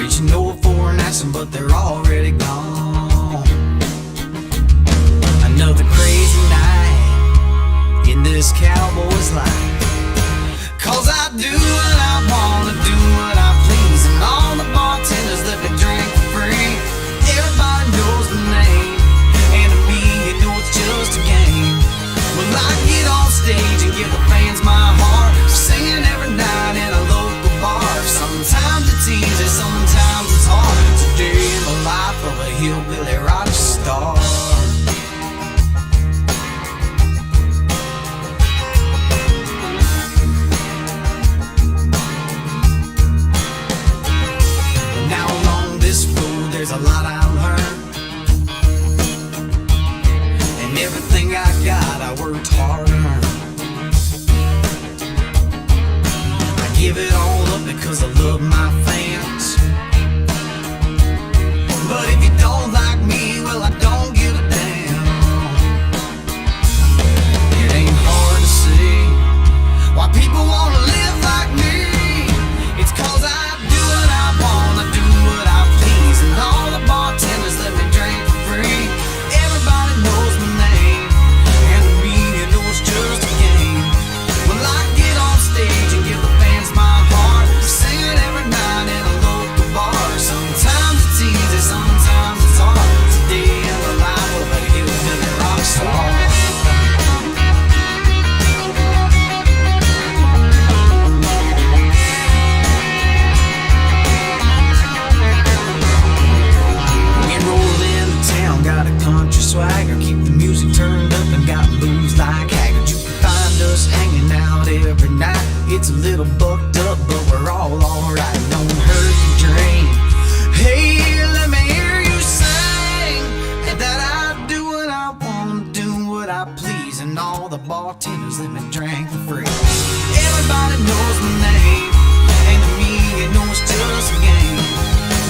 reaching over for an action, but they're already gone. Another crazy night in this cowboy's life. 'Cause I do what I wanna, do what I please, and all the bartenders let me drink for free. Everybody knows my name, and to me, you know it's just a game. Well, I get on stage and give the fans my heart, singing every night in a local bar. Sometimes it's easy, sometimes it's hard. Today in the life of a hillbilly rock star. Now along this road there's a lot I learned, and everything I got I worked hard to earn. I give it all up because I love my fans, but if you don't like me, well, I don't give a damn. It ain't hard to see why people wanna live like me. It's 'cause I do what I wanna, do what I please, and all the bartenders let me drink for free. Everybody knows my name, and to me, you know it's just a game. Well, I get on stage and give the fans my heart, singing every night in a local bar. Sometimes it's easy, sometimes it's hard. Today in the life of a hillbilly rock star. We roll into town, got a country swagger, keep the music turned up and got moves like Haggard. You can find us hanging out every night. It's a little bucked up, but we're all alright. Don't hurt your dream. Hey, let me hear you sing that I do what I want, do what I please, and all the bartenders let me drink for free. Everybody knows my name, and to me, you know it's just a game.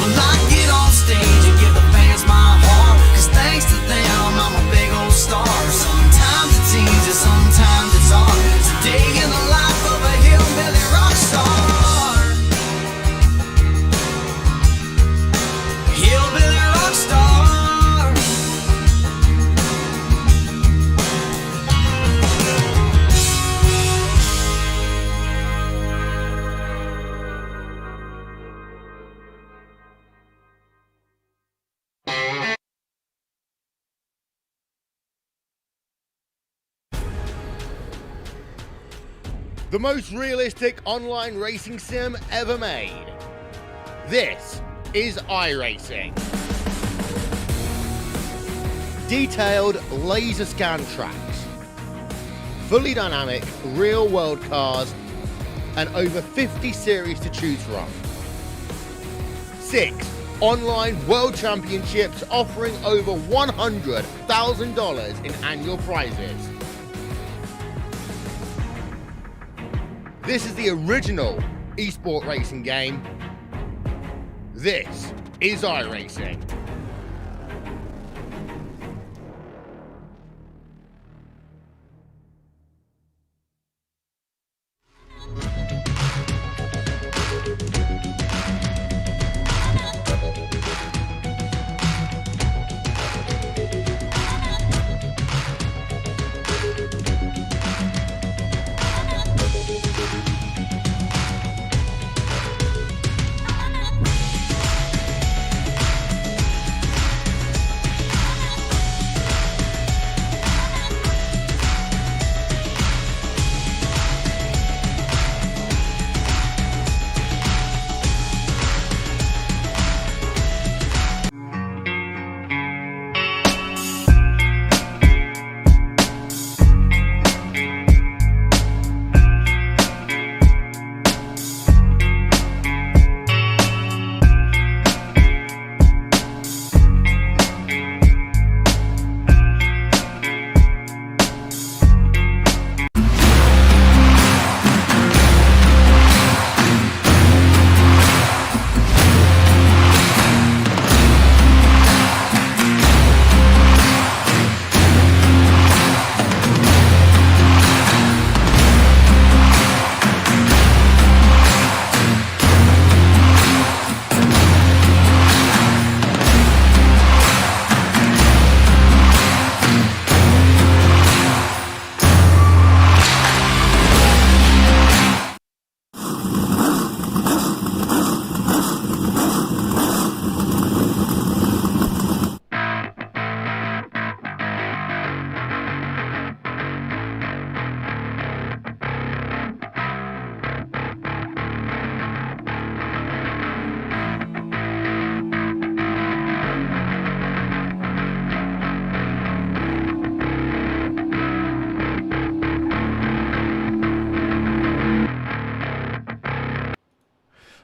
Well, I get on stage and give the fans my heart, 'cause thanks to them, I'm a big old star. Sometimes it's easy, sometimes it's hard. It's a day in the life of a hillbilly rock star. Hillbilly rock star. The most realistic online racing sim ever made. This is iRacing. Detailed laser scan tracks, fully dynamic real world cars, and over 50 series to choose from. 6 online world championships offering over $100,000 in annual prizes. This is the original esport racing game. This is iRacing.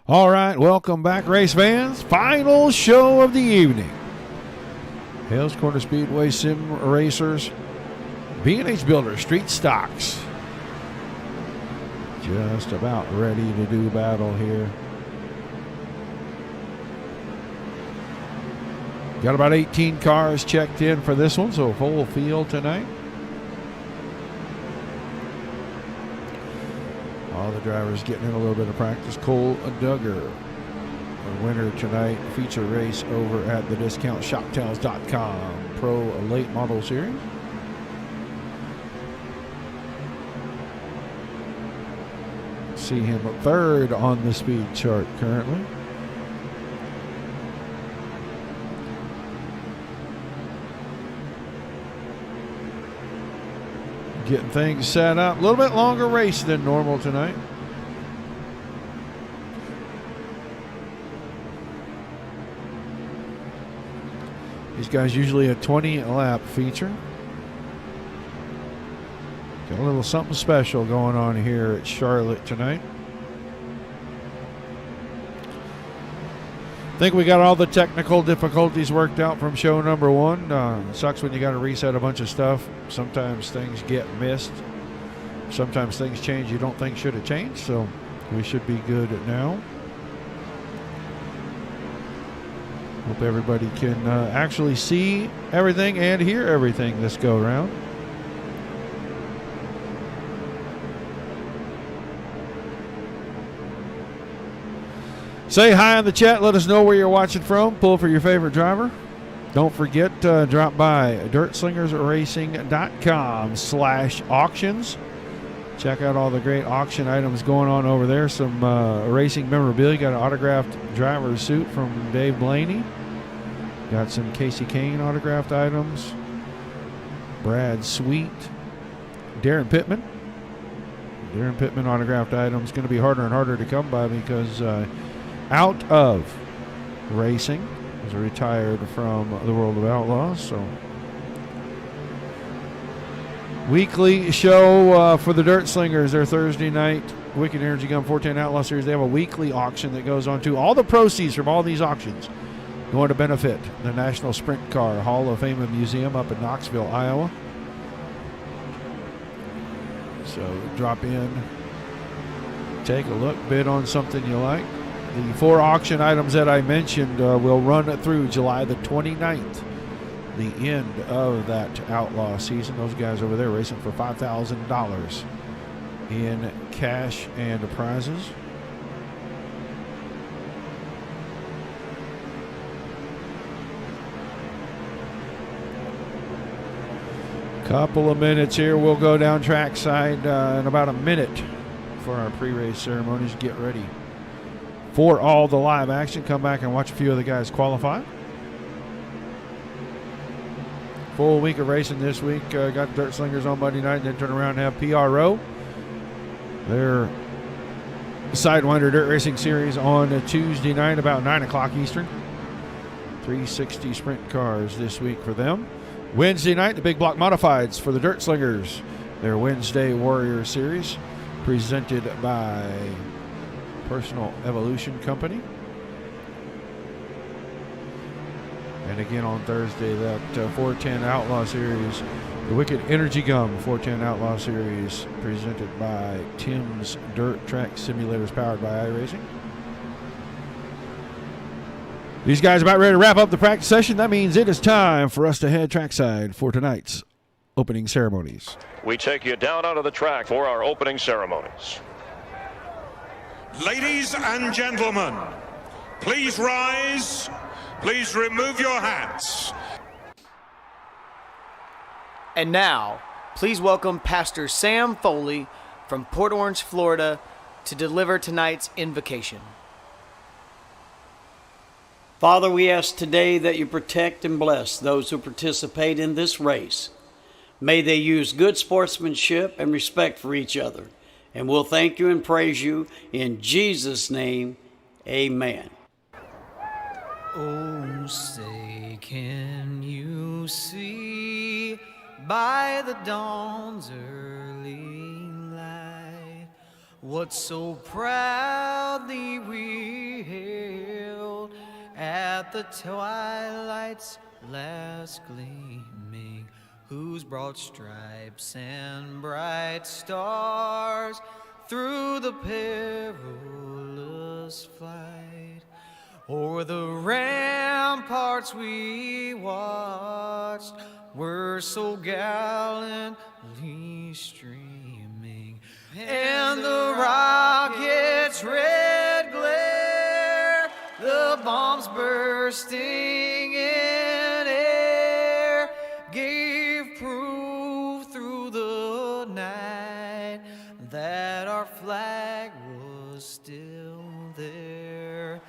All right, welcome back, race fans. Final show of the evening. Hales Corner Speedway Sim Racers, BnH Builder Street Stocks. Just about ready to do battle here. Got about 18 cars checked in for this one, so full field tonight. All the drivers getting in a little bit of practice. Cole Duggar, a winner tonight. Feature race over at the discountshoptails.com Pro Late Model Series. See him third on the speed chart currently. Getting things set up. A little bit longer race than normal tonight. These guys usually a 20-lap feature. Got a little something special going on here at Charlotte tonight. I think we got all the technical difficulties worked out from show number one. Sucks when you got to reset a bunch of stuff. Sometimes things get missed. Sometimes things change you don't think should have changed. So we should be good now. Hope everybody can actually see everything and hear everything this go around. Say hi in the chat. Let us know where you're watching from. Pull for your favorite driver. Don't forget, drop by dirtslingersracing.com/auctions. Check out all the great auction items going on over there. Some racing memorabilia. Got an autographed driver's suit from Dave Blaney. Got some Casey Kane autographed items. Brad Sweet. Darren Pittman. Darren Pittman autographed items. Going to be harder and harder to come by because out of racing. He's retired from the World of Outlaws. So weekly show for the Dirt Slingers. Their Thursday night Wicked Energy Gun 410 Outlaw Series. They have a weekly auction that goes on too. All the proceeds from all these auctions going to benefit the National Sprint Car Hall of Fame and Museum up in Knoxville, Iowa. So drop in, take a look, bid on something you like. The 4 auction items that I mentioned will run through July the 29th, the end of that outlaw season. Those guys over there racing for $5,000 in cash and prizes. Couple of minutes here. We'll go down trackside in about a minute for our pre-race ceremonies. Get ready for all the live action. Come back and watch a few of the guys qualify. Full week of racing this week. Got Dirt Slingers on Monday night, and then turn around and have PRO. Their Sidewinder Dirt Racing Series on a Tuesday night about 9 o'clock Eastern. 360 sprint cars this week for them. Wednesday night, the Big Block Modifieds for the Dirt Slingers. Their Wednesday Warrior Series presented by Personal Evolution Company. And again on Thursday, that 410 Outlaw Series, the Wicked Energy Gum 410 Outlaw Series presented by Tim's Dirt Track Simulators powered by iRacing. These guys are about ready to wrap up the practice session. That means it is time for us to head trackside for tonight's opening ceremonies. We take you down onto the track for our opening ceremonies. Ladies and gentlemen, please rise. Please remove your hats. And now, please welcome Pastor Sam Foley from Port Orange, Florida, to deliver tonight's invocation. Father, we ask today that you protect and bless those who participate in this race. May they use good sportsmanship and respect for each other. And we'll thank you and praise you in Jesus' name. Amen. Oh, say, can you see by the dawn's early light what so proudly we hailed at the twilight's last gleaming, whose broad stripes and bright stars through the perilous flight o'er the ramparts we watched were so gallantly streaming, and the rocket's red glare, the bombs bursting in air, gave proof through the night that our flag was still there.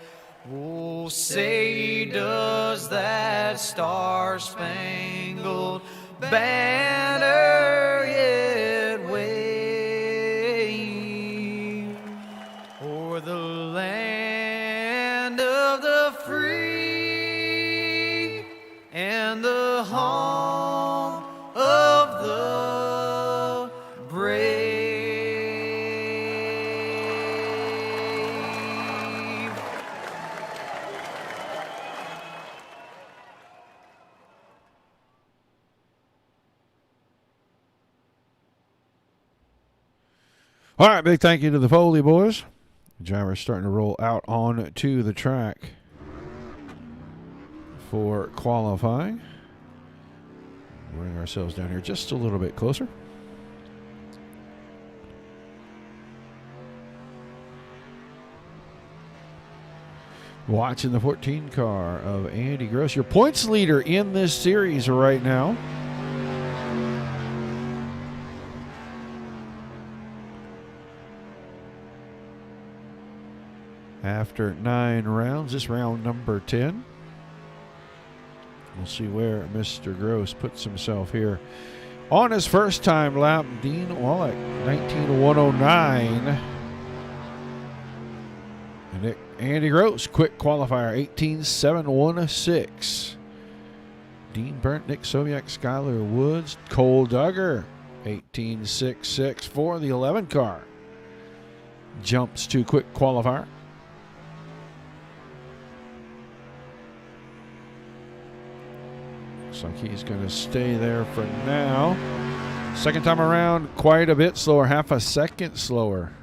Oh, say does that star-spangled banner yet wave o'er the land of the free and the home of the brave. All right, big thank you to the Foley boys. The driver's starting to roll out on to the track for qualifying. Bring ourselves down here just a little bit closer. Watching the 14 car of Andy Gross, your points leader in this series right now. After 9 rounds, this round number 10. We'll see where Mr. Gross puts himself here. On his first time lap, Dean Wallach, 19:109. And Andy Gross, quick qualifier, 18:716. Dean Burnt, Nick Soviak, Skylar Woods, Cole Duggar, 18:66 for the 11 car. Jumps to quick qualifier. Looks like he's going to stay there for now. Second time around, quite a bit slower, half a second slower.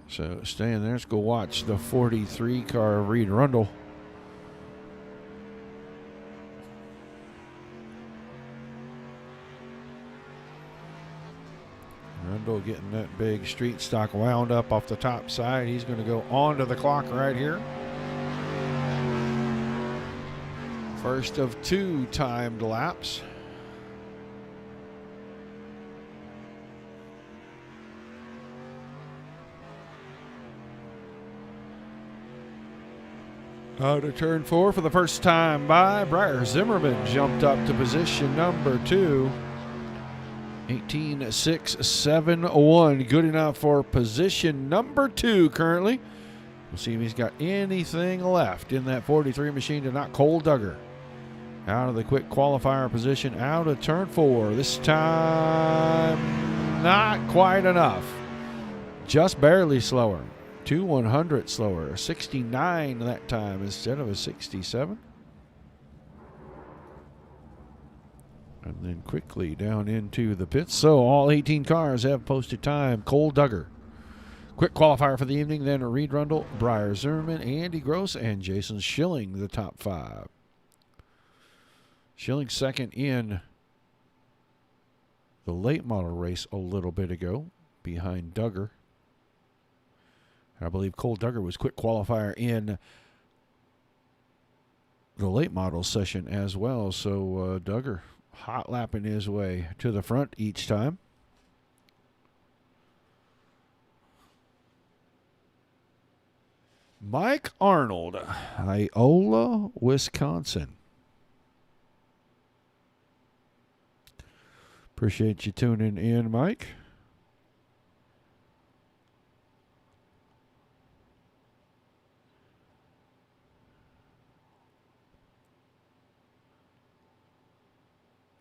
So staying there. Let's go watch the 43 car of Reed Rundle. Rundle getting that big street stock wound up off the top side. He's going to go onto the clock right here. First of 2 timed laps. Out of turn 4 for the first time by Briar Zimmerman. Jumped up to position number 2. 18:671. Good enough for position number 2 currently. We'll see if he's got anything left in that 43 machine to knock Cole Duggar out of the quick qualifier position, out of turn 4. This time, not quite enough. Just barely slower. 2/100 slower. 69 that time instead of a 67. And then quickly down into the pits. So all 18 cars have posted time. Cole Duggar. Quick qualifier for the evening. Then Reed Rundle, Briar Zimmerman, Andy Gross, and Jason Schilling, the top 5. Schilling second in the late model race a little bit ago behind Duggar. I believe Cole Duggar was quick qualifier in the late model session as well. So Duggar hot lapping his way to the front each time. Mike Arnold, Iola, Wisconsin. Appreciate you tuning in, Mike.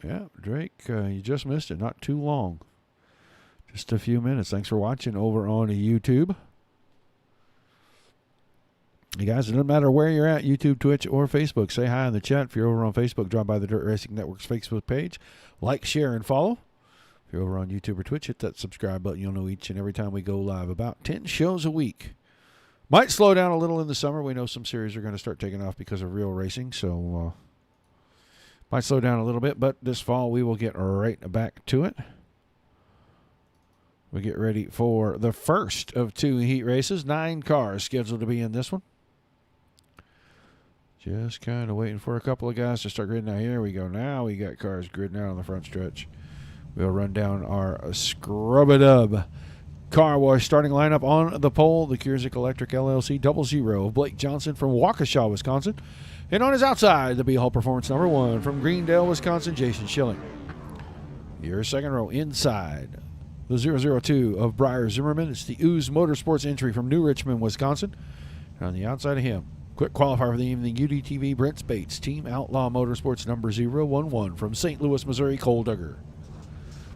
Yeah, Drake, you just missed it. Not too long. Just a few minutes. Thanks for watching over on YouTube. You guys, it doesn't matter where you're at, YouTube, Twitch, or Facebook. Say hi in the chat. If you're over on Facebook, drop by the Dirt Racing Network's Facebook page. Like, share, and follow. If you're over on YouTube or Twitch, hit that subscribe button. You'll know each and every time we go live. About 10 shows a week. Might slow down a little in the summer. We know some series are going to start taking off because of real racing, so might slow down a little bit. But this fall, we will get right back to it. We get ready for the first of 2 heat races. 9 cars scheduled to be in this one. Just kind of waiting for a couple of guys to start gridding out. Here we go. Now we got cars gridding out on the front stretch. We'll run down our Scrub-a-Dub car wash starting lineup on the pole. The Kurzik Electric LLC 00 of Blake Johnson from Waukesha, Wisconsin. And on his outside, the B-Hull Performance number 1 from Greendale, Wisconsin, Jason Schilling. Your second row inside, the 002 of Briar Zimmerman. It's the Ooze Motorsports entry from New Richmond, Wisconsin. And on the outside of him, quick qualifier for the evening, UDTV Brent Spates, Team Outlaw Motorsports number 011 from St. Louis, Missouri, Cole Duggar.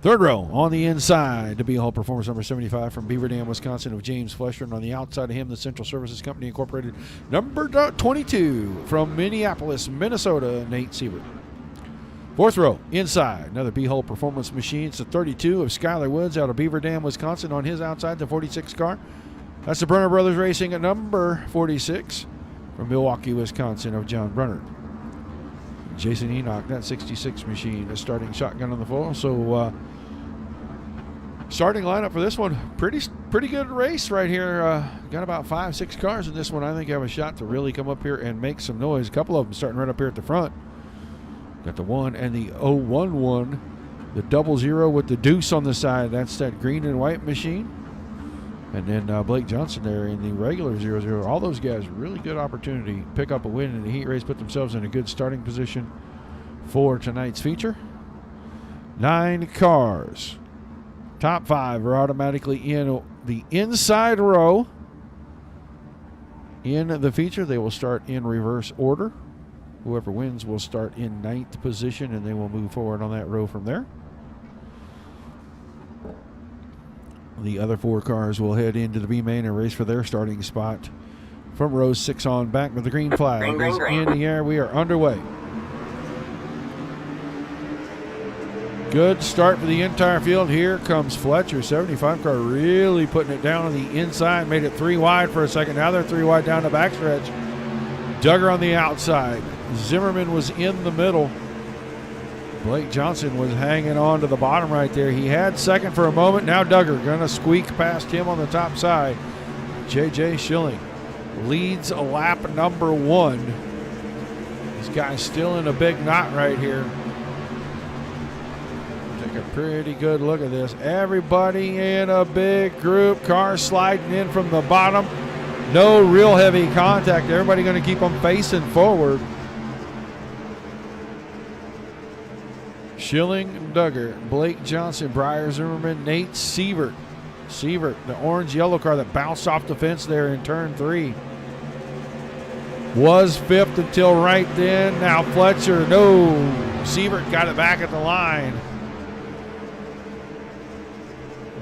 Third row on the inside, the B-Hull Performance number 75 from Beaver Dam, Wisconsin of James Flesher. And on the outside of him, the Central Services Company Incorporated number 22 from Minneapolis, Minnesota, Nate Siebert. Fourth row inside, another B-Hull Performance machine. It's the 32 of Skylar Woods out of Beaver Dam, Wisconsin. On his outside, the 46 car. That's the Brunner Brothers Racing at number 46 from Milwaukee, Wisconsin of John Brunner. Jason Enoch, that 66 machine, is starting shotgun on the floor. So starting lineup for this one, pretty good race right here. Got about 5-6 cars in this one. I think have a shot to really come up here and make some noise. A couple of them starting right up here at the front. Got the 1 and the 011, the 00 with the deuce on the side. That's that green and white machine. And then Blake Johnson there in the regular 00. All those guys, really good opportunity to pick up a win in the heat race, put themselves in a good starting position for tonight's feature. 9 cars. Top 5 are automatically in the inside row. In the feature, they will start in reverse order. Whoever wins will start in 9th position, and they will move forward on that row from there. The other 4 cars will head into the B main and race for their starting spot from row 6 on back. With the green flag is in the air. We are underway. Good start for the entire field. Here comes Fletcher. 75 car really putting it down on the inside. Made it 3 wide for a second. Now they're 3 wide down the backstretch. Duggar on the outside. Zimmerman was in the middle. Blake Johnson was hanging on to the bottom right there. He had second for a moment. Now Duggar going to squeak past him on the top side. J.J. Schilling leads a lap number 1. This guy's still in a big knot right here. Take a pretty good look at this. Everybody in a big group. Cars sliding in from the bottom. No real heavy contact. Everybody going to keep them facing forward. Schilling, Duggar, Blake Johnson, Briar Zimmerman, Nate Siebert. Siebert, the orange-yellow car that bounced off the fence there in turn 3. Was 5th until right then. Now Fletcher, no. Siebert got it back at the line.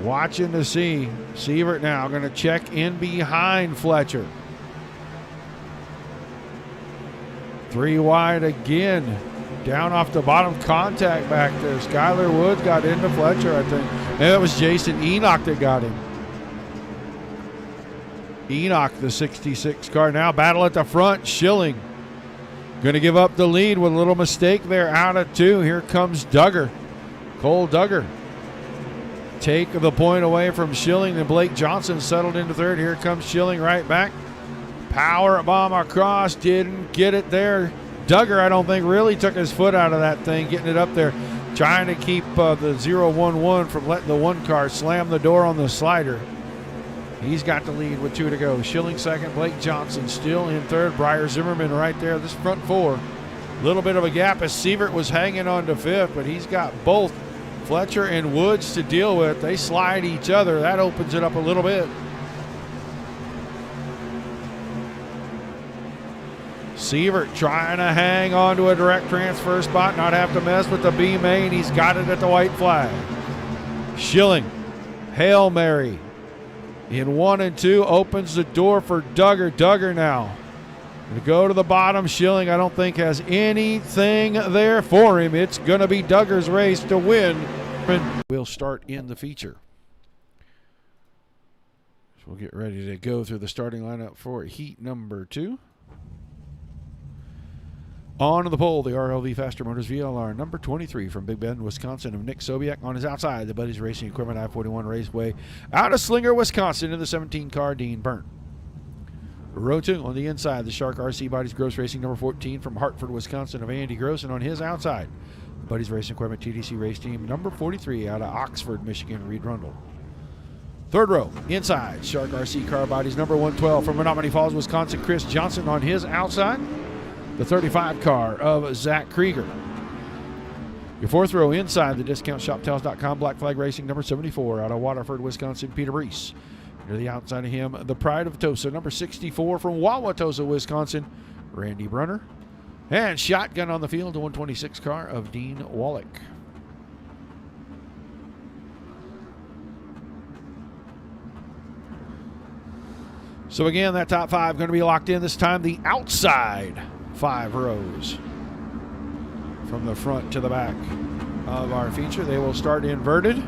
Watching to see. Siebert now going to check in behind Fletcher. 3 wide again. Down off the bottom, contact back there. Skylar Woods got into Fletcher, I think. And it was Jason Enoch that got him. Enoch, the 66 car. Now battle at the front. Schilling going to give up the lead with a little mistake there out of 2. Here comes Duggar. Cole Duggar. Take the point away from Schilling. And Blake Johnson settled into 3rd. Here comes Schilling right back. Power bomb across. Didn't get it there. Duggar, I don't think, really took his foot out of that thing, getting it up there, trying to keep the 011 from letting the 1 car slam the door on the slider. He's got the lead with 2 to go. Schilling 2nd, Blake Johnson still in 3rd. Briar Zimmerman right there, this front 4. Little bit of a gap as Siebert was hanging on to 5th, but he's got both Fletcher and Woods to deal with. They slide each other. That opens it up a little bit. Siebert trying to hang on to a direct transfer spot, not have to mess with the B main. He's got it at the white flag. Schilling, Hail Mary in 1 and 2, opens the door for Duggar. Duggar now To go to the bottom, Schilling I don't think has anything there for him. It's going to be Duggar's race to win. We'll start in the feature. So we'll get ready to go through the starting lineup for heat number 2. On the pole, the RLV Faster Motors VLR number 23 from Big Bend, Wisconsin, of Nick Sobiak. On his outside, the Buddies Racing Equipment I-41 Raceway out of Slinger, Wisconsin, in the 17-car Dean Byrne. Row 2 on the inside, the Shark RC Bodies Gross Racing number 14 from Hartford, Wisconsin, of Andy Gross. And on his outside, the Buddies Racing Equipment TDC Race Team number 43 out of Oxford, Michigan, Reed Rundle. Third row, inside, Shark RC Car Bodies number 112 from Menominee Falls, Wisconsin, Chris Johnson. On his outside, the 35 car of Zach Krieger. Your fourth row inside, the DiscountShopTales.com Black Flag Racing number 74 out of Waterford, Wisconsin, Peter Reese. Near the outside of him, the Pride of Tosa number 64 from Wauwatosa, Wisconsin, Randy Brunner. And shotgun on the field, the 126 car of Dean Wallach. So again, that top 5 going to be locked in this time. The outside 5 rows from the front to the back of our feature. They will start inverted.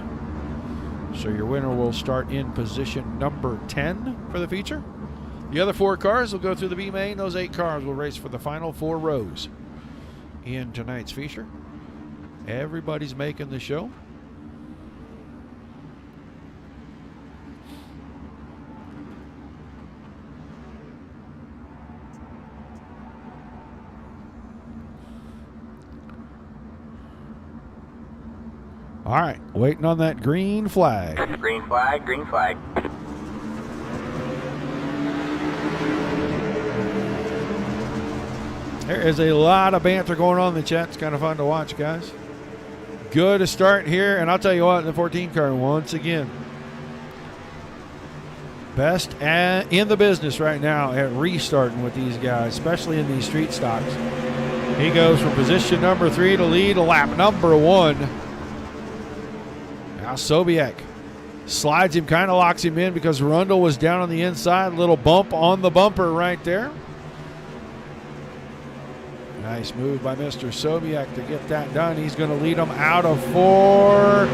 So your winner will start in position number 10 for the feature. The other 4 cars will go through the B main. Those 8 cars will race for the final 4 rows in tonight's feature. Everybody's making the show. All right, waiting on that green flag. Green flag, green flag. There is a lot of banter going on in the chat. It's kind of fun to watch, guys. Good to start here, and I'll tell you what, the 14 car, once again, best in the business right now at restarting with these guys, especially in these street stocks. He goes from position number 3 to lead lap number 1. Now Sobiak slides him, kind of locks him in because Rundle was down on the inside. Little bump on the bumper right there. Nice move by Mr. Sobiak to get that done. He's going to lead him out of 4.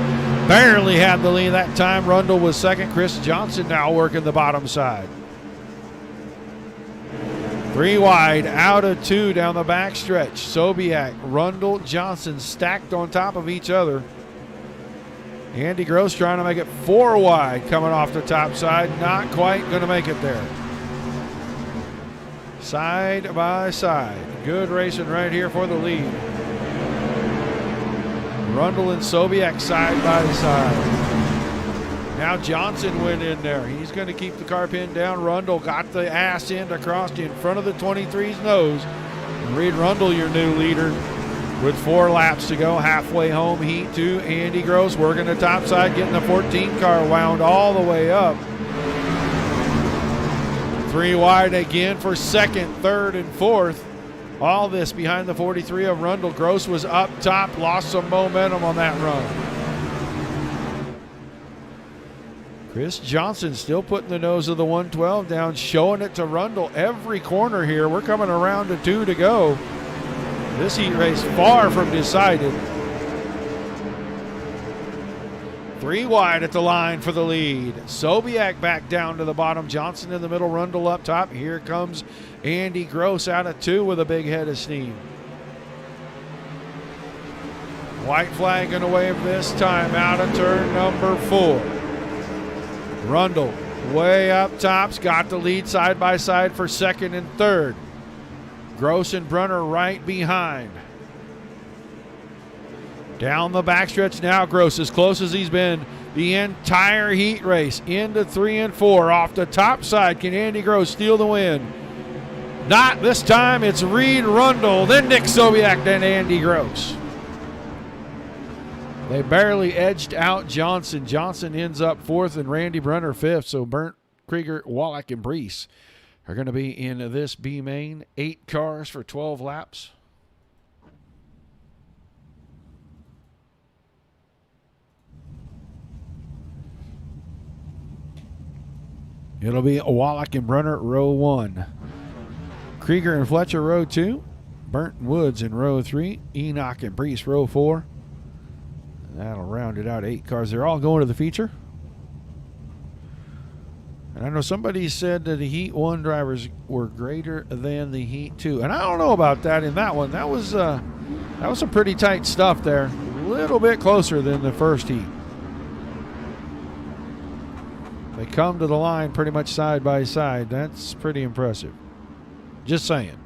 Barely had the lead that time. Rundle was second. Chris Johnson now working the bottom side. 3 wide, out of 2 down the back stretch. Sobiak, Rundle, Johnson stacked on top of each other. Andy Gross trying to make it 4 wide coming off the top side. Not quite going to make it there. Side by side. Good racing right here for the lead. Rundle and Sobiak side by side. Now Johnson went in there. He's going to keep the car pinned down. Rundle got the ass end across in front of the 23's nose. Reed Rundle, your new leader, with 4 laps to go, halfway home. Heat 2, Andy Gross working the top side, getting the 14 car wound all the way up. 3 wide again for second, third, and fourth. All this behind the 43 of Rundle. Gross was up top, lost some momentum on that run. Chris Johnson still putting the nose of the 112 down, showing it to Rundle every corner here. We're coming around to 2 to go. This heat race far from decided. 3 wide at the line for the lead. Sobiak back down to the bottom. Johnson in the middle, Rundle up top. Here comes Andy Gross out of 2 with a big head of steam. White flag going to wave this time out of turn number 4. Rundle way up top's got the lead side by side for second and third. Gross and Brunner right behind. Down the backstretch now, Gross as close as he's been the entire heat race. Into 3 and 4 off the top side. Can Andy Gross steal the win? Not this time. It's Reed Rundle, then Nick Sobiak, then Andy Gross. They barely edged out Johnson. Johnson ends up 4th and Randy Brunner 5th. So Burnt, Krieger, Wallach, and Brees are going to be in this B main. 8 cars for 12 laps. It'll be Wallach and Brunner, row 1. Krieger and Fletcher, row 2. Burnt and Woods in row 3. Enoch and Brees, row 4. That'll round it out. 8 cars. They're all going to the feature. And I know somebody said that the Heat 1 drivers were greater than the Heat 2. And I don't know about that in that one. That was some pretty tight stuff there. A little bit closer than the first heat. They come to the line pretty much side by side. That's pretty impressive. Just saying.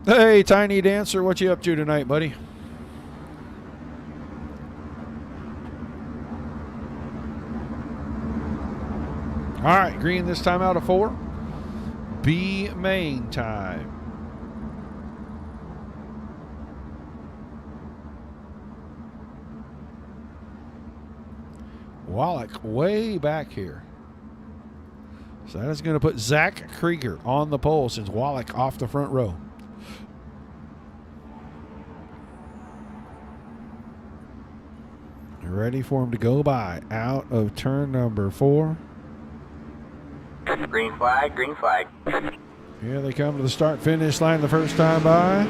Hey, Tiny Dancer, what you up to tonight, buddy? All right, green this time out of 4. B main time. Wallach way back here. So that is going to put Zach Krieger on the pole since Wallach off the front row. Ready for him to go by out of turn number 4. Green flag, green flag. Here they come to the start-finish line the first time by.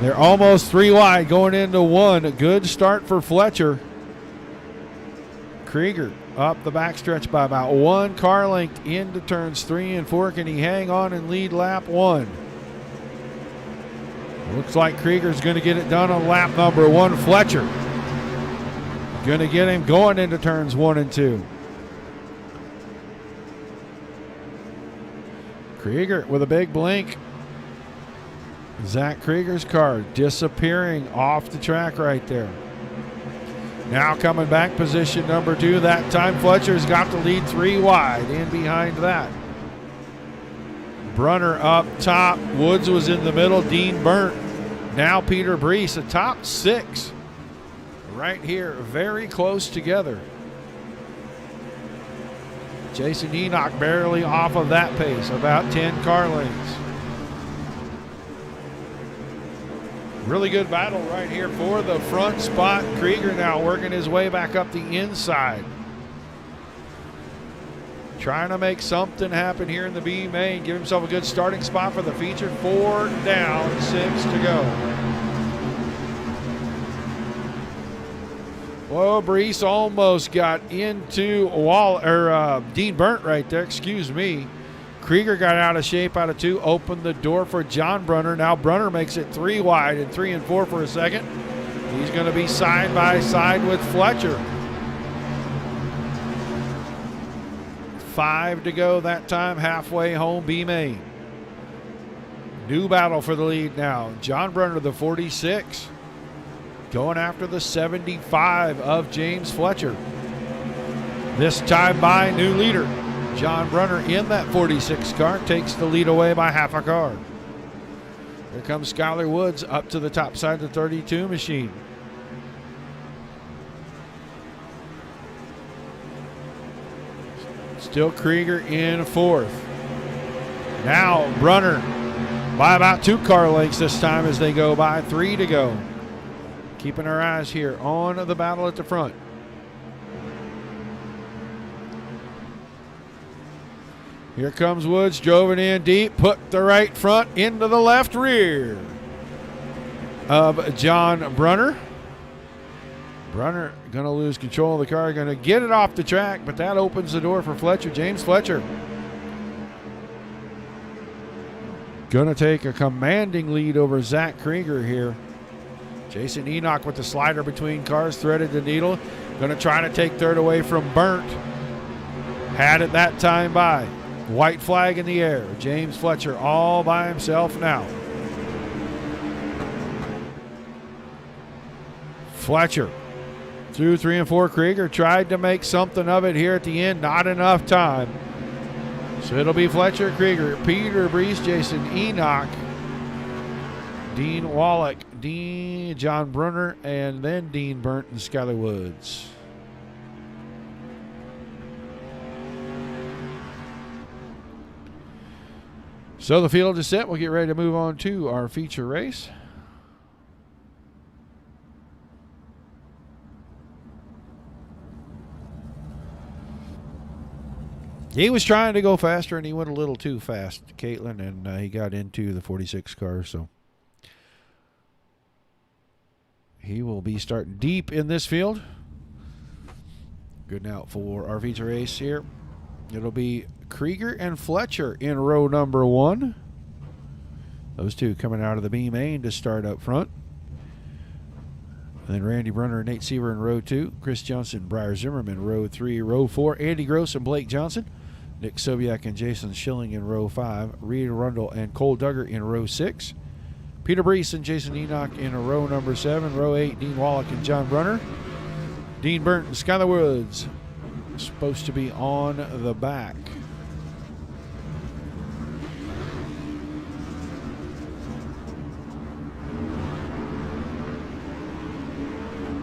They're almost 3 wide going into 1. A good start for Fletcher. Krieger up the backstretch by about 1 car length into turns 3 and 4. Can he hang on and lead lap 1? Looks like Krieger's going to get it done on lap number 1. Fletcher going to get him going into turns 1 and 2. Krieger with a big blink. Zach Krieger's car disappearing off the track right there. Now coming back, position number 2. That time Fletcher's got to lead 3 wide in behind that. Brunner up top. Woods was in the middle. Dean Burnt. Now Peter Brees, a top 6. Right here, very close together. Jason Enoch barely off of that pace, about 10 car lengths. Really good battle right here for the front spot. Krieger now working his way back up the inside. Trying to make something happen here in the B main. Give himself a good starting spot for the feature. 4 down, 6 to go. Well, Brees almost got into Dean Burnt right there, excuse me. Krieger got out of shape out of 2, opened the door for John Brunner. Now Brunner makes it 3 wide and 3 and 4 for a second. He's going to be side by side with Fletcher. 5 to go that time, halfway home, B main. New battle for the lead now. John Brunner, the 46, going after the 75 of James Fletcher. This time by new leader. John Brunner in that 46 car takes the lead away by half a car. Here comes Skylar Woods up to the top side of the 32 machine. Still Krieger in 4th. Now Brunner by about 2 car lengths this time as they go by. 3 to go. Keeping our eyes here on the battle at the front. Here comes Woods, drove it in deep, put the right front into the left rear of John Brunner. Brunner going to lose control of the car, going to get it off the track, but that opens the door for Fletcher. James Fletcher going to take a commanding lead over Zach Krieger here. Jason Enoch with the slider between cars, threaded the needle. Going to try to take third away from Burnt. Had it that time by. White flag in the air. James Fletcher all by himself now. Fletcher through 3 and 4. Krieger tried to make something of it here at the end. Not enough time. So it'll be Fletcher, Krieger, Peter Brees, Jason Enoch, Dean Wallach, John Brunner, and then Dean Burnt and Skylar Woods. So the field is set. We'll get ready to move on to our feature race. He was trying to go faster, and he went a little too fast, Caitlin, and he got into the 46 car, so he will be starting deep in this field. Good out for our feature race here. It'll be Krieger and Fletcher in row number 1. Those two coming out of the B main to start up front. And then Randy Brunner and Nate Seaver in row 2. Chris Johnson, Briar Zimmerman, row 3. Row 4, Andy Gross and Blake Johnson. Nick Sobiak and Jason Schilling in row 5. Reed Rundle and Cole Duggar in row 6. Peter Brees and Jason Enoch in row number 7. Row 8, Dean Wallach and John Brunner. Dean Burnt and Skylar Woods supposed to be on the back.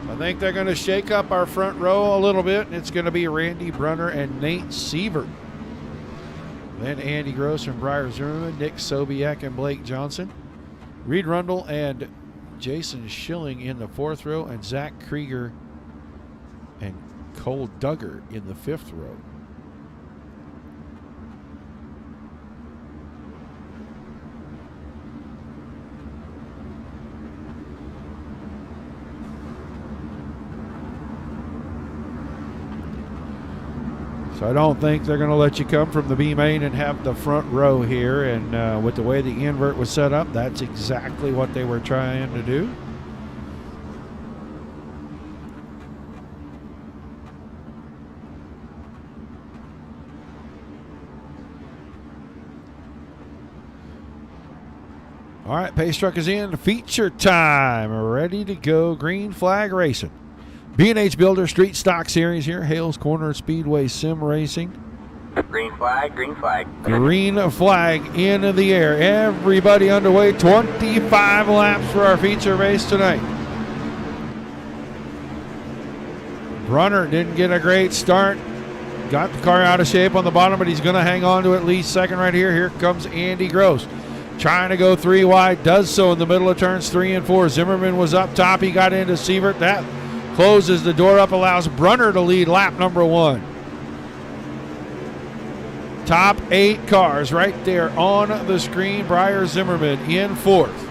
I think they're going to shake up our front row a little bit. It's going to be Randy Brunner and Nate Seaver. Then Andy Gross and Briar Zimmerman, Nick Sobiak and Blake Johnson. Reed Rundle and Jason Schilling in the 4th row, and Zach Krieger and Cole Duggar in the 5th row. So I don't think they're going to let you come from the B main and have the front row here. And with the way the invert was set up, that's exactly what they were trying to do. All right, pace truck is in. Feature time. Ready to go. Green flag racing. BnH Builder Street Stock Series here. Hales Corner Speedway Sim Racing. Green flag, green flag. Green flag in the air. Everybody underway. 25 laps for our feature race tonight. Brunner didn't get a great start. Got the car out of shape on the bottom, but he's going to hang on to at least second right here. Here comes Andy Gross. Trying to go 3 wide. Does so in the middle of turns 3 and 4. Zimmerman was up top. He got into Sievert. That closes the door up, allows Brunner to lead lap number 1. Top 8 cars right there on the screen. Briar Zimmerman in 4th.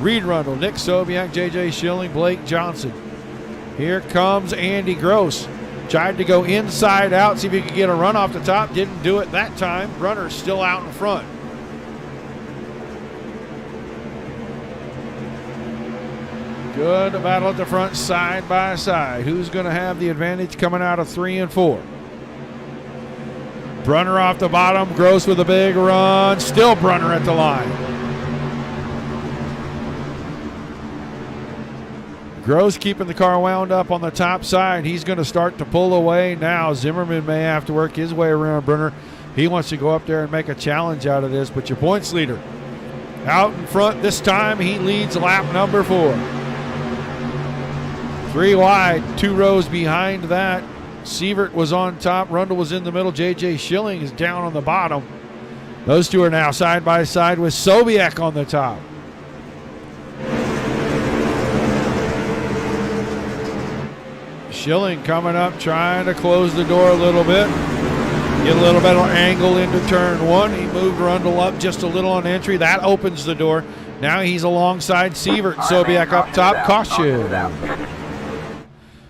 Reed Rundle, Nick Sobiak, J.J. Schilling, Blake Johnson. Here comes Andy Gross. Tried to go inside out, see if he could get a run off the top. Didn't do it that time. Brunner's still out in front. Good battle at the front, side by side. Who's going to have the advantage coming out of 3 and 4? Brunner off the bottom. Gross with a big run. Still Brunner at the line. Gross keeping the car wound up on the top side. He's going to start to pull away now. Zimmerman may have to work his way around Brunner. He wants to go up there and make a challenge out of this, but your points leader out in front this time. He leads lap number 4. 3 wide, 2 rows behind that. Sievert was on top. Rundle was in the middle. J.J. Schilling is down on the bottom. Those two are now side by side with Sobiak on the top. Schilling coming up, trying to close the door a little bit. Get a little better angle into turn 1. He moved Rundle up just a little on entry. That opens the door. Now he's alongside Sievert. Sobiak up top. Caution.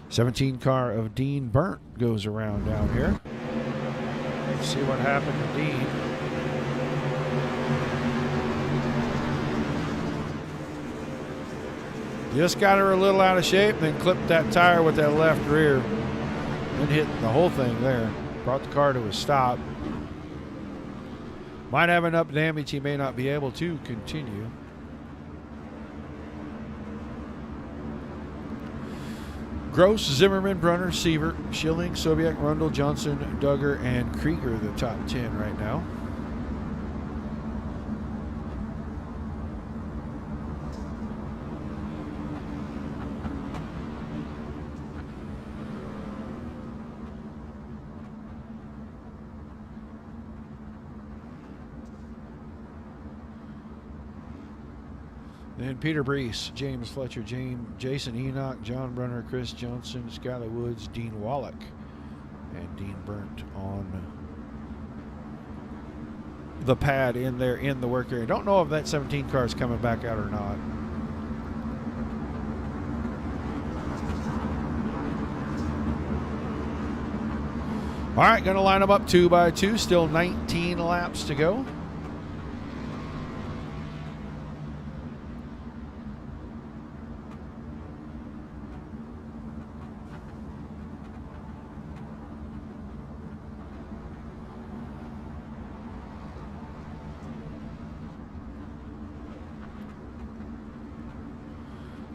17 car of Dean Burnt goes around down here. Let's see what happened to Dean. Just got her a little out of shape, then clipped that tire with that left rear. Then hit the whole thing there. Brought the car to a stop. Might have enough damage he may not be able to continue. Gross, Zimmerman, Brunner, Sievert, Schilling, Sobiak, Rundle, Johnson, Duggar, and Krieger the top 10 right now. Then Peter Brees, James Fletcher, Jason Enoch, John Brunner, Chris Johnson, Skylar Woods, Dean Wallach, and Dean Burnt on the pad in there in the work area. Don't know if that 17 car is coming back out or not. All right, going to line them up 2 by 2. Still 19 laps to go.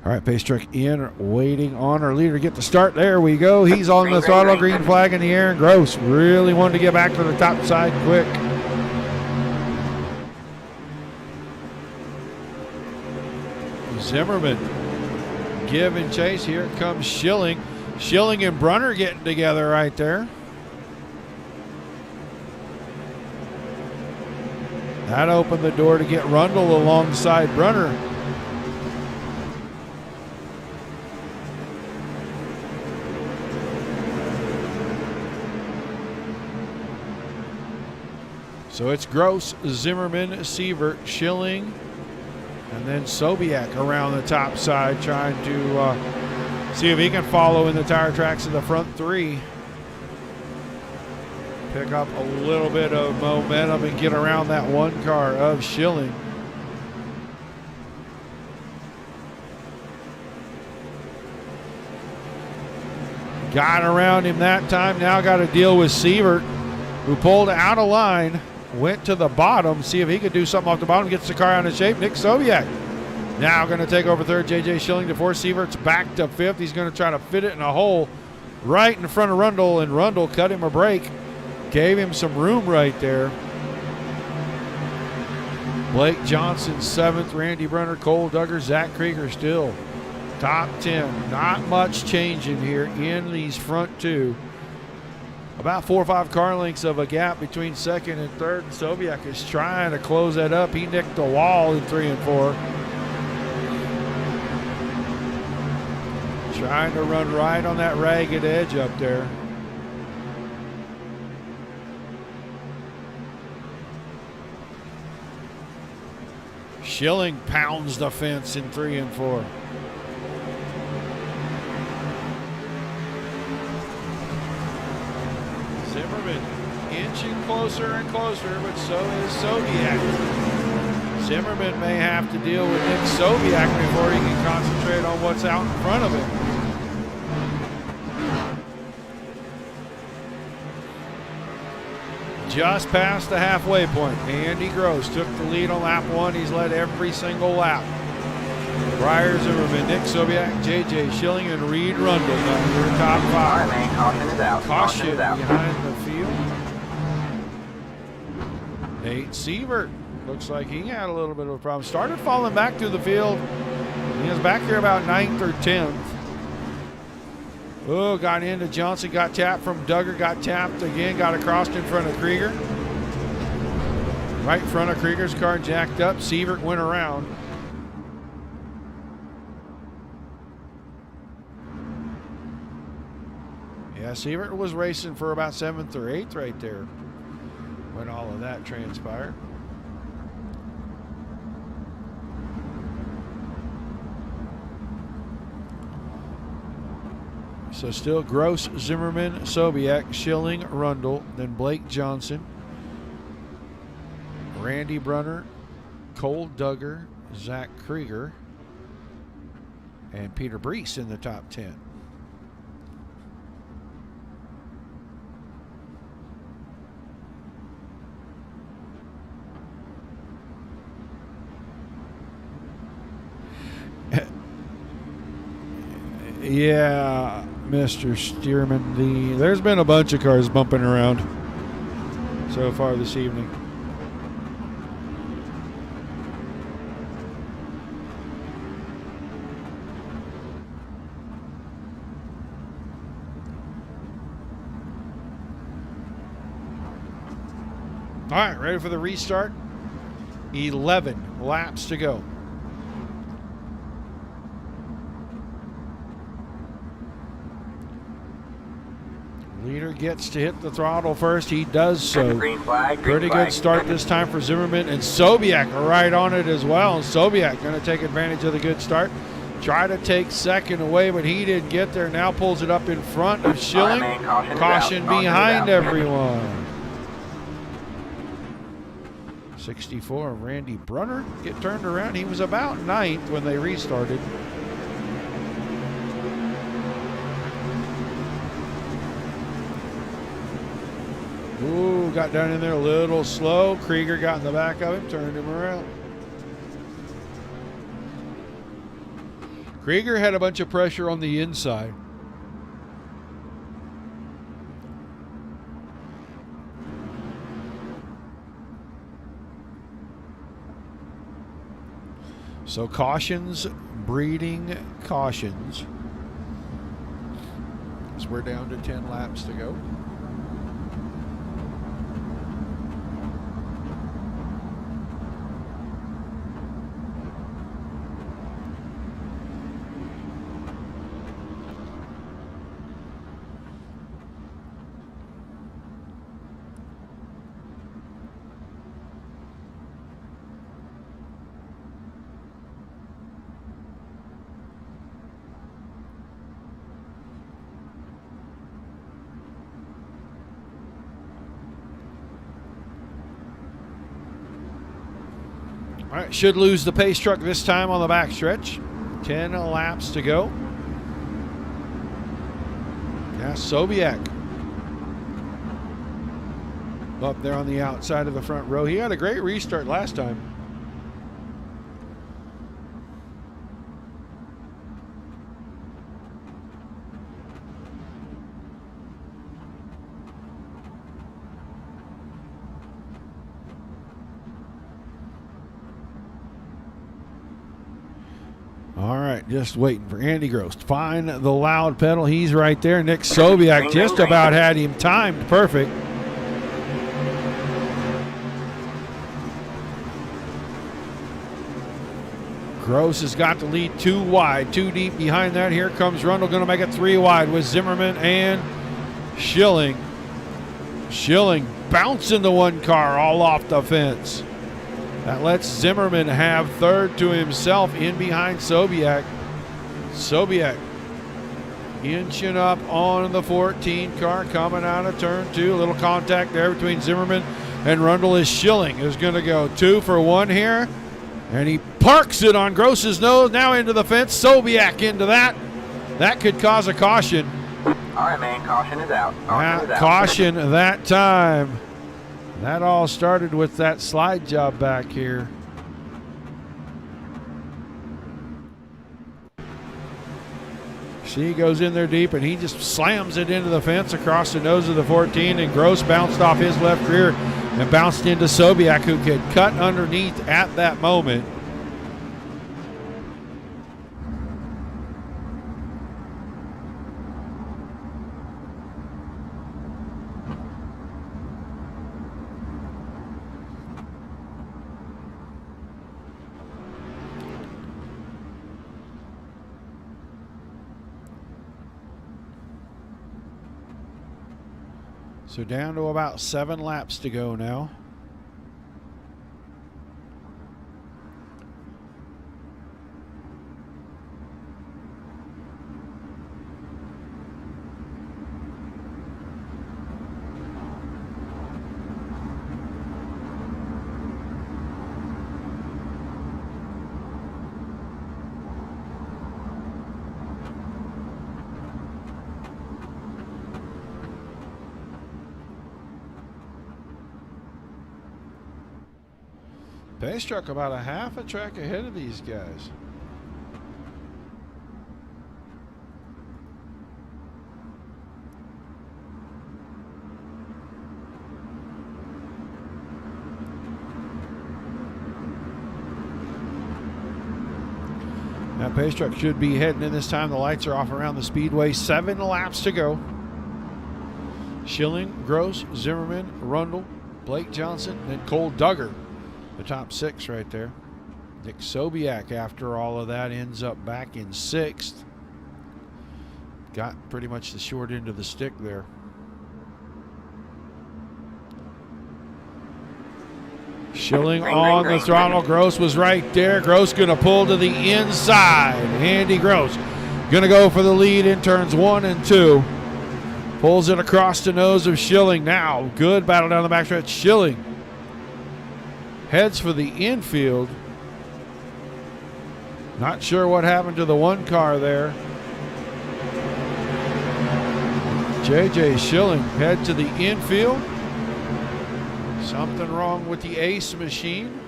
All right, pace truck in, waiting on our leader to get the start. There we go. He's on the throttle, green flag in the air, and Gross really wanted to get back to the top side quick. Zimmerman giving chase. Here comes Schilling. Schilling and Brunner getting together right there. That opened the door to get Rundle alongside Brunner. So it's Gross, Zimmerman, Sievert, Schilling, and then Sobiek around the top side trying to see if he can follow in the tire tracks of the front three. Pick up a little bit of momentum and get around that one car of Schilling. Got around him that time. Now got to deal with Sievert, who pulled out of line. Went to the bottom, see if he could do something off the bottom, gets the car out of shape. Nick Sobiek now going to take over third. J.J. Schilling to fourth. Sievert's back to fifth. He's going to try to fit it in a hole right in front of Rundle, and Rundle cut him a break. Gave him some room right there. Blake Johnson, seventh. Randy Brunner, Cole Duggar, Zach Krieger still top 10. Not much changing here in these front two. About 4 or 5 car lengths of a gap between second and third. Sobiek is trying to close that up. He nicked the wall in 3 and 4. Trying to run right on that ragged edge up there. Schilling pounds the fence in 3 and 4. Zimmerman inching closer and closer, but so is Sobiek. Zimmerman may have to deal with Nick Sobiek before he can concentrate on what's out in front of him. Just past the halfway point. Andy Gross took the lead on lap 1. He's led every single lap. Briar Zimmerman, Nick Sobiek, J.J. Schilling, and Reed Rundle down to the top 5. All right, man. Caution is out. Caution behind the field. Nate Sievert looks like he had a little bit of a problem. Started falling back through the field. He was back here about 9th or 10th. Oh, got into Johnson, got tapped from Duggar, got tapped again, got across in front of Krieger. Right in front of Krieger's car, jacked up. Sievert went around. Yeah, Sievert was racing for about 7th or 8th right there when all of that transpired. So still Gross, Zimmerman, Sobiek, Schilling, Rundle, then Blake Johnson, Randy Brunner, Cole Duggar, Zach Krieger, and Peter Brees in the top 10. Yeah, Mr. Stearman, there's been a bunch of cars bumping around so far this evening. All right, ready for the restart? 11 laps to go. Leader gets to hit the throttle first. He does so. Green flag. Pretty good start this time for Zimmerman, and Sobiak right on it as well. And Sobiak going to take advantage of the good start. Try to take second away, but he didn't get there. Now pulls it up in front of Schilling. Caution behind everyone. 64 of Randy Brunner get turned around. He was about 9th when they restarted. Ooh, got down in there a little slow. Krieger got in the back of him, turned him around. Krieger had a bunch of pressure on the inside. So cautions breeding cautions. So we're down to 10 laps to go. All right, should lose the pace truck this time on the backstretch. 10 laps to go. Yeah, Sobiak up there on the outside of the front row. He had a great restart last time. All right, just waiting for Andy Gross to find the loud pedal. He's right there. Nick Sobiak just about had him timed perfect. Gross has got the lead 2 wide, 2 deep behind that. Here comes Rundle, going to make it 3 wide with Zimmerman and Schilling. Schilling bouncing the one car all off the fence. That lets Zimmerman have third to himself in behind Sobiak. Sobiak inching up on the 14 car coming out of turn 2. A little contact there between Zimmerman and Rundle as Schilling is going to go 2 for 1 here. And he parks it on Gross's nose, now into the fence. Sobiak into that. That could cause a caution. All right, man, caution is out. Caution that time. That all started with that slide job back here. See, he goes in there deep, and he just slams it into the fence across the nose of the 14, and Gross bounced off his left rear and bounced into Sobiak, who could cut underneath at that moment. So down to about 7 laps to go now. Pace truck about a half a track ahead of these guys. Now pace truck should be heading in this time. The lights are off around the Speedway. 7 laps to go. Schilling, Gross, Zimmerman, Rundle, Blake Johnson, and Cole Duggar. The top 6 right there. Nick Sobiak, after all of that, ends up back in 6th. Got pretty much the short end of the stick there. Schilling on the throttle. Gross was right there. Gross going to pull to the inside. Andy Gross going to go for the lead in turns 1 and 2. Pulls it across the nose of Schilling. Now, good battle down the backstretch. Schilling heads for the infield. Not sure what happened to the one car there. J.J. Schilling head to the infield. Something wrong with the ace machine.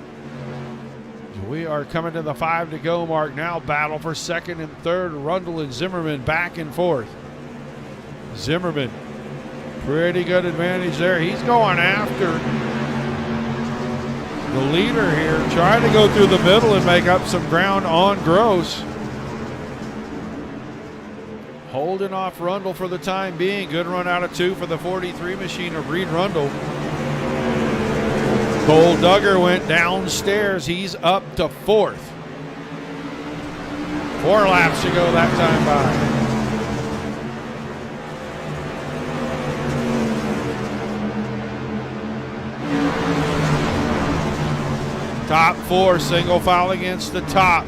We are coming to the 5 to go mark now. Battle for second and third. Rundle and Zimmerman back and forth. Zimmerman, pretty good advantage there. He's going after the leader here, trying to go through the middle and make up some ground on Gross. Holding off Rundle for the time being. Good run out of 2 for the 43 machine of Reed Rundle. Cole Duggar went downstairs. He's up to 4th. 4 laps to go that time by. Top 4, single foul against the top.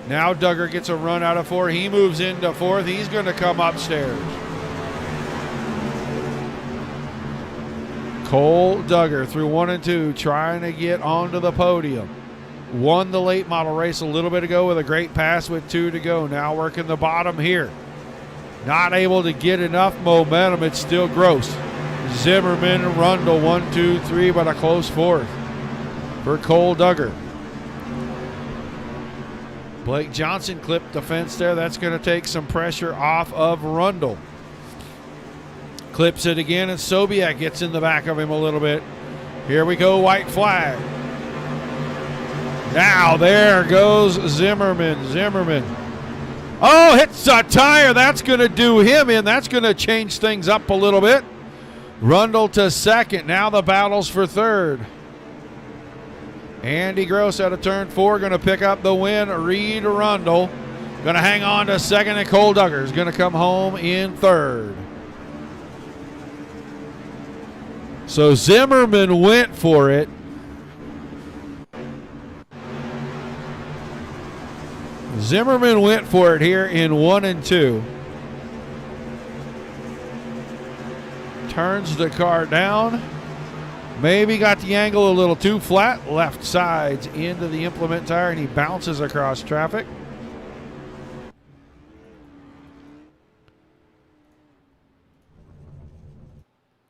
Now Duggar gets a run out of 4. He moves into 4th. He's going to come upstairs. Cole Duggar through 1 and 2, trying to get onto the podium. Won the late model race a little bit ago with a great pass with 2 to go. Now working the bottom here. Not able to get enough momentum. It's still Gross. Zimmerman, Rundle, 1, 2, 3, but a close 4th for Cole Duggar. Blake Johnson clipped the fence there. That's going to take some pressure off of Rundle. Clips it again, and Sobiek gets in the back of him a little bit. Here we go, white flag. Now there goes Zimmerman. Zimmerman. Oh, hits a tire. That's going to do him in. That's going to change things up a little bit. Rundle to second. Now the battle's for third. Andy Gross out of turn 4 going to pick up the win. Reed Rundle going to hang on to second, and Cole Duggar is going to come home in third. So Zimmerman went for it. Zimmerman went for it here in 1 and 2. Turns the car down. Maybe got the angle a little too flat. Left sides into the implement tire, and he bounces across traffic.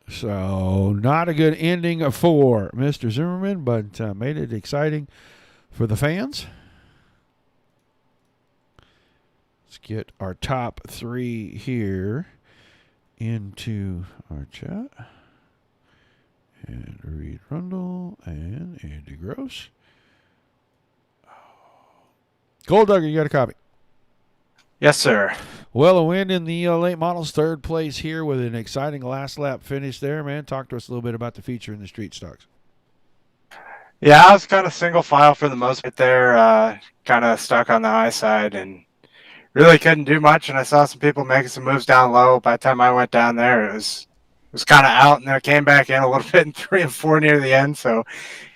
So not a good ending for Mr. Zimmerman, but made it exciting for the fans. Let's get our top 3 here into our chat. And Reed Rundle and Andy Gross. Cole Duggar, you got a copy? Yes, sir. Well, a win in the late models, 3rd place here with an exciting last lap finish there, man. Talk to us a little bit about the feature in the street stocks. Yeah, I was kind of single file for the most part there, kind of stuck on the high side and really couldn't do much. And I saw some people making some moves down low. By the time I went down there, it was kind of out, and then I came back in a little bit in 3 and 4 near the end. So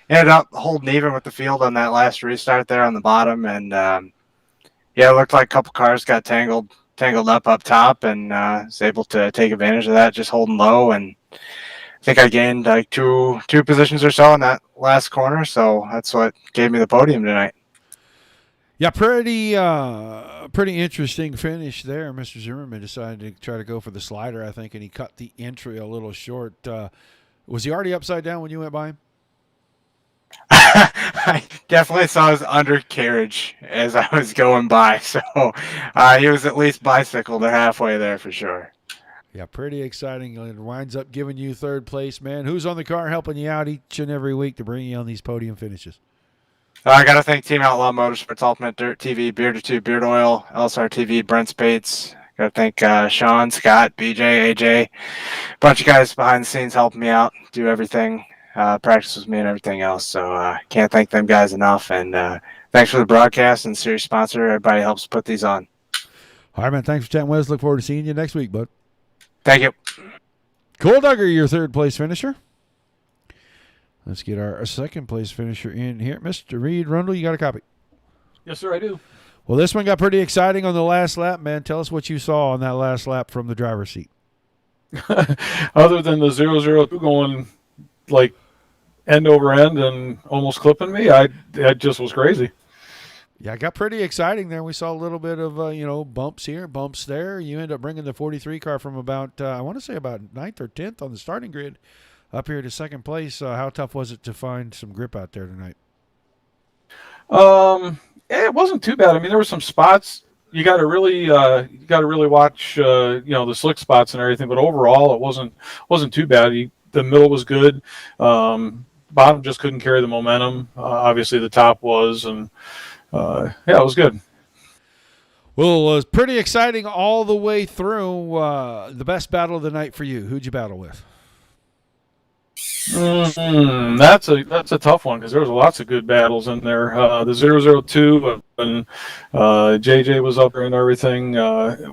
ended up holding even with the field on that last restart there on the bottom. And yeah, it looked like a couple cars got tangled up top, and was able to take advantage of that, just holding low. And I think I gained like two positions or so in that last corner, so that's what gave me the podium tonight. Yeah, pretty interesting finish there. Mr. Zimmerman decided to try to go for the slider, I think, and he cut the entry a little short. Was he already upside down when you went by him? I definitely saw his undercarriage as I was going by, so he was at least bicycled halfway there for sure. Yeah, pretty exciting. It winds up giving you 3rd place, man. Who's on the car helping you out each and every week to bring you on these podium finishes? I got to thank Team Outlaw Motorsports, Ultimate Dirt TV, Beard or Two, Beard Oil, LSR TV, Brent Spates. Got to thank Sean, Scott, BJ, AJ, a bunch of guys behind the scenes helping me out, do everything, practice with me and everything else. So can't thank them guys enough. And thanks for the broadcast and series sponsor. Everybody helps put these on. All right, man. Thanks for chatting with us. Look forward to seeing you next week, bud. Thank you. Cole Duggar, your 3rd place finisher. Let's get our second place finisher in here. Mr. Reed Rundle, you got a copy? Yes, sir, I do. Well, this one got pretty exciting on the last lap, man. Tell us what you saw on that last lap from the driver's seat. Other than the 002 going like end over end and almost clipping me, that just was crazy. Yeah, it got pretty exciting there. We saw a little bit of, bumps here, bumps there. You end up bringing the 43 car from about, I want to say about 9th or 10th on the starting grid up here to second place. How tough was it to find some grip out there tonight? It wasn't too bad. I mean, there were some spots you got to really watch, the slick spots and everything. But overall, it wasn't too bad. The middle was good. Bottom just couldn't carry the momentum. Obviously, the top was, and it was good. Well, it was pretty exciting all the way through. The best battle of the night for you. Who'd you battle with? That's a tough one because there was lots of good battles in there. The 002 and JJ was up there and everything.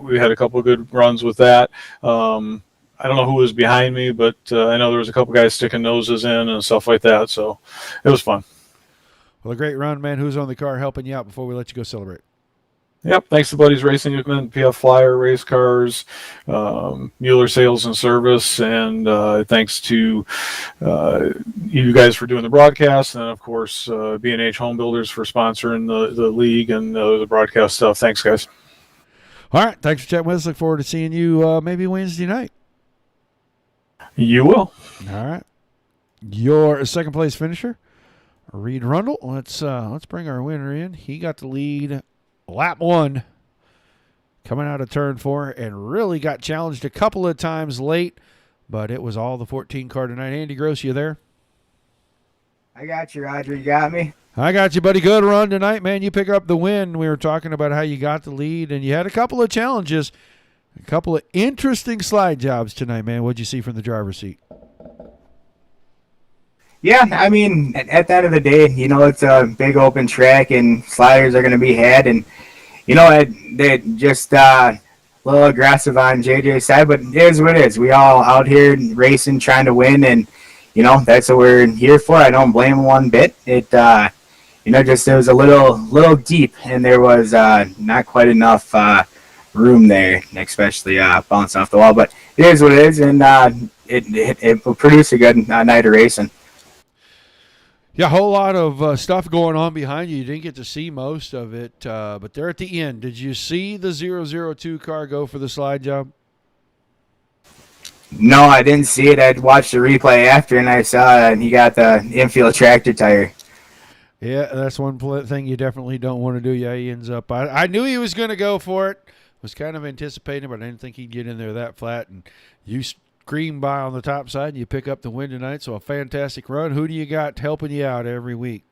We had a couple of good runs with that. I don't know who was behind me, but I know there was a couple guys sticking noses in and stuff like that. So it was fun. Well, a great run, man. Who's on the car helping you out before we let you go celebrate? Yep, thanks to Buddies Racing Equipment, PF Flyer Race Cars, Mueller Sales and Service, and thanks to you guys for doing the broadcast, and of course BnH Home Builders for sponsoring the league and the broadcast stuff. Thanks, guys. All right, thanks for chatting with us. Look forward to seeing you maybe Wednesday night. You will. All right. Your second place finisher, Reed Rundle. Let's bring our winner in. He got the lead lap 1 coming out of turn 4 and really got challenged a couple of times late, but it was all the 14 car tonight. Andy Gross, you there? I got you, Roger. You got me? I got you, buddy. Good run tonight, man. You pick up the win. We were talking about how you got the lead, and you had a couple of challenges, a couple of interesting slide jobs tonight, man. What'd you see from the driver's seat? Yeah, I mean, at the end of the day, it's a big open track and sliders are going to be had. And, they just a little aggressive on JJ's side, but it is what it is. We all out here racing, trying to win, and, that's what we're here for. I don't blame him one bit. It, just it was a little deep, and there was not quite enough room there, especially bouncing off the wall. But it is what it is, and it will produce a good night of racing. Yeah, a whole lot of stuff going on behind you. You didn't get to see most of it, but they're at the end. Did you see the 002 car go for the slide job? No, I didn't see it. I'd watched the replay after, and I saw he got the infield tractor tire. Yeah, that's one thing you definitely don't want to do. Yeah, he ends up. I knew he was going to go for it. Was kind of anticipating, but I didn't think he'd get in there that flat. And you scream by on the top side, and you pick up the win tonight. So a fantastic run. Who do you got helping you out every week?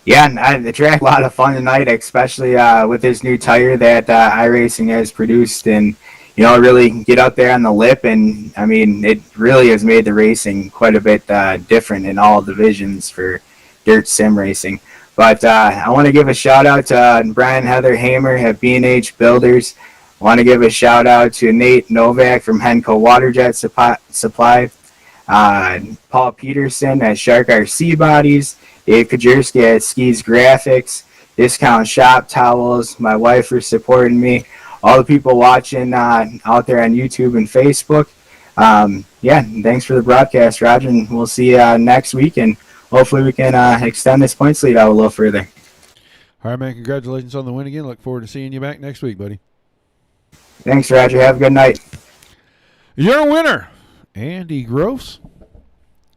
Yeah, the track, a lot of fun tonight, especially with this new tire that iRacing has produced, and really get out there on the lip. And I mean, it really has made the racing quite a bit different in all divisions for dirt sim racing. But I want to give a shout out to Brian Heather Hamer at BnH Builders. I want to give a shout out to Nate Novak from Henco Waterjet Supply, Paul Peterson at Shark RC Bodies, Dave Kajerski at Skis Graphics, Discount Shop Towels, my wife for supporting me, all the people watching out there on YouTube and Facebook. Thanks for the broadcast, Roger, and we'll see you next week, and hopefully we can extend this points lead out a little further. All right, man, congratulations on the win again. Look forward to seeing you back next week, buddy. Thanks, Roger. Have a good night. Your winner, Andy Gross.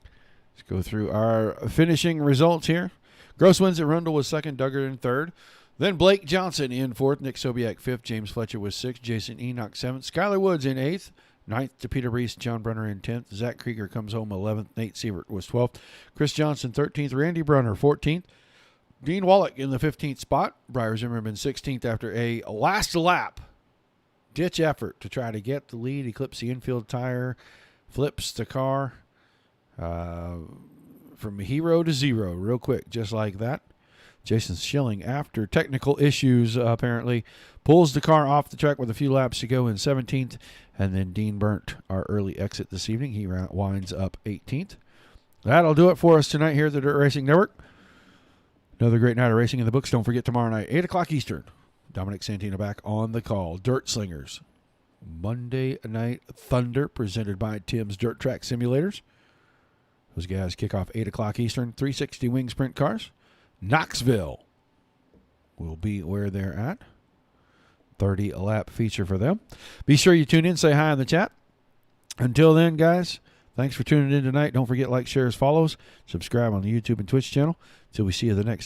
Let's go through our finishing results here. Gross wins at Rundle was second, Duggar in third. Then Blake Johnson in fourth, Nick Sobiak fifth, James Fletcher was sixth, Jason Enoch seventh, Skylar Woods in eighth, ninth to Peter Reese, John Brunner in 10th, Zach Krieger comes home 11th, Nate Sievert was 12th, Chris Johnson 13th, Randy Brunner 14th, Dean Wallach in the 15th spot, Briar Zimmerman 16th after a last lap ditch effort to try to get the lead, eclipse the infield tire, flips the car from hero to zero real quick, just like that. Jason Schilling, after technical issues, apparently, pulls the car off the track with a few laps to go in 17th, and then Dean Burnt, our early exit this evening. He winds up 18th. That'll do it for us tonight here at the Dirt Racing Network. Another great night of racing in the books. Don't forget tomorrow night, 8 o'clock Eastern. Dominic Santina back on the call. Dirt Slingers. Monday Night Thunder presented by Tim's Dirt Track Simulators. Those guys kick off 8 o'clock Eastern. 360 Wing Sprint cars. Knoxville will be where they're at. 30-lap feature for them. Be sure you tune in. Say hi in the chat. Until then, guys, thanks for tuning in tonight. Don't forget, like, shares, follows. Subscribe on the YouTube and Twitch channel. Till we see you the next